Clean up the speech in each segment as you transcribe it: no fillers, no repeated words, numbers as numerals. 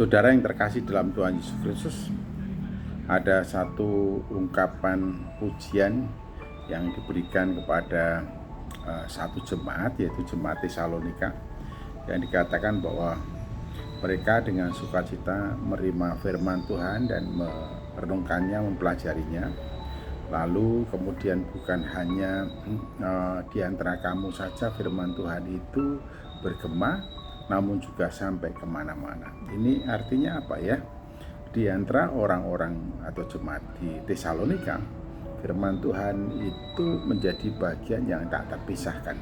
Saudara yang terkasih dalam Tuhan Yesus Kristus, ada satu ungkapan pujian yang diberikan kepada satu jemaat, yaitu jemaat Tesalonika, yang dikatakan bahwa mereka dengan sukacita menerima firman Tuhan dan merenungkannya, mempelajarinya. Lalu kemudian bukan hanya di antara kamu saja firman Tuhan itu bergema, namun juga sampai kemana-mana. Ini artinya apa ya? Di antara orang-orang atau jemaat di Tesalonika, firman Tuhan itu menjadi bagian yang tak terpisahkan.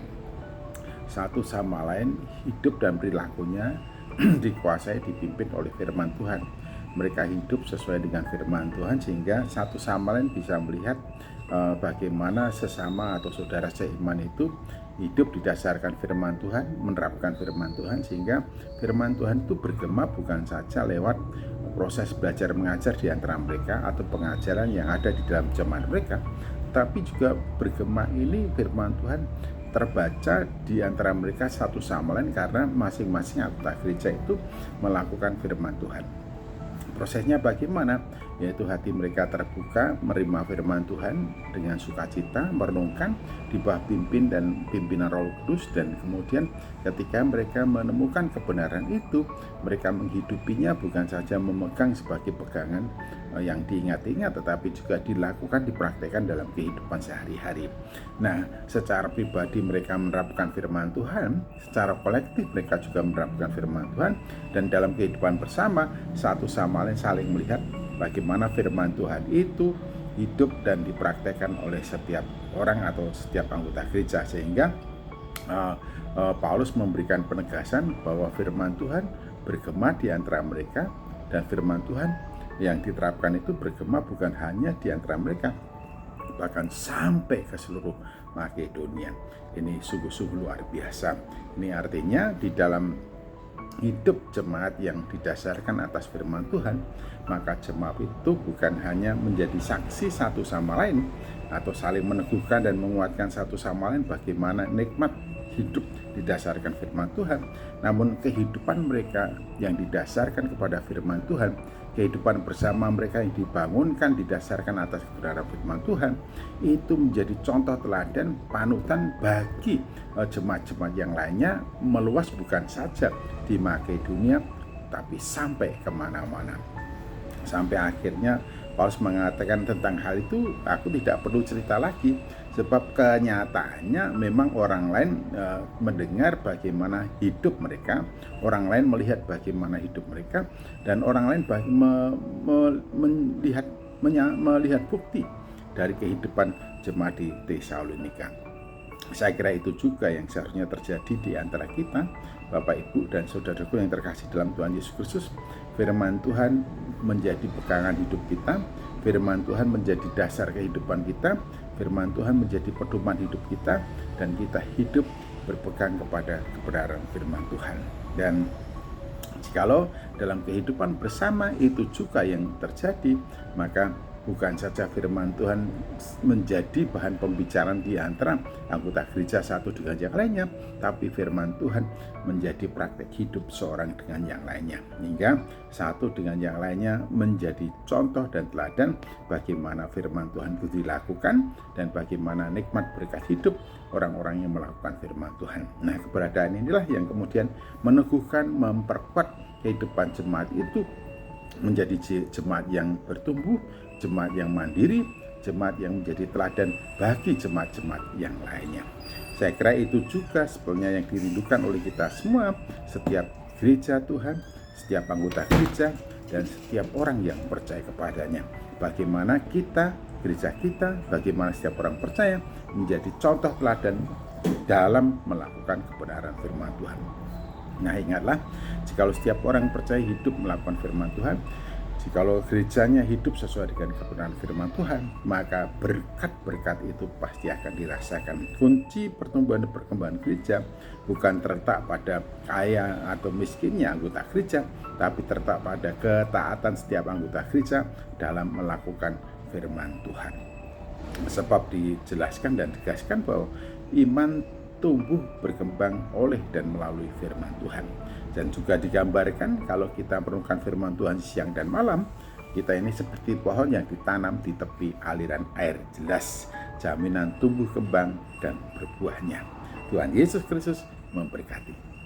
Satu sama lain hidup dan perilakunya dikuasai, dipimpin oleh firman Tuhan. Mereka hidup sesuai dengan firman Tuhan sehingga satu sama lain bisa melihat bagaimana sesama atau saudara seiman itu hidup didasarkan firman Tuhan, menerapkan firman Tuhan, sehingga firman Tuhan itu bergema bukan saja lewat proses belajar mengajar di antara mereka atau pengajaran yang ada di dalam jemaat mereka, tapi juga bergema ini firman Tuhan terbaca di antara mereka satu sama lain karena masing-masing anggota gereja itu melakukan firman Tuhan. Prosesnya bagaimana? Yaitu hati mereka terbuka menerima firman Tuhan dengan sukacita, merenungkan di bawah pimpinan Roh Kudus, dan kemudian ketika mereka menemukan kebenaran itu, mereka menghidupinya, bukan saja memegang sebagai pegangan yang diingat-ingat, tetapi juga dilakukan, dipraktekkan dalam kehidupan sehari-hari. Nah, secara pribadi mereka menerapkan firman Tuhan, secara kolektif mereka juga menerapkan firman Tuhan, dan dalam kehidupan bersama satu sama lain saling melihat bagaimana firman Tuhan itu hidup dan dipraktekkan oleh setiap orang atau setiap anggota gereja, sehingga Paulus memberikan penegasan bahwa firman Tuhan bergema di antara mereka, dan firman Tuhan yang diterapkan itu bergema bukan hanya di antara mereka, bahkan sampai ke seluruh Makedonia. Ini sungguh-sungguh luar biasa. Ini artinya di dalam hidup jemaat yang didasarkan atas firman Tuhan, maka jemaat itu bukan hanya menjadi saksi satu sama lain atau saling meneguhkan dan menguatkan satu sama lain bagaimana nikmat hidup didasarkan firman Tuhan, namun kehidupan mereka yang didasarkan kepada firman Tuhan, kehidupan bersama mereka yang dibangunkan didasarkan atas kebenaran firman Tuhan, itu menjadi contoh teladan, panutan bagi jemaat-jemaat yang lainnya, meluas bukan saja di Makedonia tapi sampai kemana-mana. Sampai akhirnya Paulus mengatakan tentang hal itu, aku tidak perlu cerita lagi, sebab kenyataannya memang orang lain mendengar bagaimana hidup mereka, orang lain melihat bagaimana hidup mereka, dan orang lain melihat bukti dari kehidupan jemaat di Tesalonika. Saya kira itu juga yang seharusnya terjadi di antara kita, Bapak, Ibu, dan saudaraku yang terkasih dalam Tuhan Yesus Kristus. Firman Tuhan menjadi pegangan hidup kita, firman Tuhan menjadi dasar kehidupan kita, firman Tuhan menjadi pedoman hidup kita, dan kita hidup berpegang kepada kebenaran firman Tuhan. Dan jikalau dalam kehidupan bersama itu juga yang terjadi, maka bukan saja firman Tuhan menjadi bahan pembicaraan di antara anggota gereja satu dengan yang lainnya, tapi firman Tuhan menjadi praktek hidup seorang dengan yang lainnya, hingga satu dengan yang lainnya menjadi contoh dan teladan bagaimana firman Tuhan itu dilakukan dan bagaimana nikmat berkat hidup orang-orang yang melakukan firman Tuhan. Nah, keberadaan inilah yang kemudian meneguhkan, memperkuat kehidupan jemaat itu menjadi jemaat yang bertumbuh, jemaat yang mandiri, jemaat yang menjadi teladan bagi jemaat-jemaat yang lainnya. Saya kira itu juga sebenarnya yang dirindukan oleh kita semua, setiap gereja Tuhan, setiap anggota gereja, dan setiap orang yang percaya kepadanya. Bagaimana kita, gereja kita, bagaimana setiap orang percaya menjadi contoh teladan dalam melakukan kebenaran firman Tuhan. Nah, ingatlah, jikalau setiap orang percaya hidup melakukan firman Tuhan, jikalau gerejanya hidup sesuai dengan kebenaran firman Tuhan, maka berkat-berkat itu pasti akan dirasakan. Kunci pertumbuhan dan perkembangan gereja bukan terletak pada kaya atau miskinnya anggota gereja, tapi terletak pada ketaatan setiap anggota gereja dalam melakukan firman Tuhan. Sebab dijelaskan dan ditegaskan bahwa iman tumbuh berkembang oleh dan melalui firman Tuhan. Dan juga digambarkan kalau kita merenungkan firman Tuhan siang dan malam, kita ini seperti pohon yang ditanam di tepi aliran air. Jelas jaminan tumbuh kembang dan berbuahnya. Tuhan Yesus Kristus memberkati.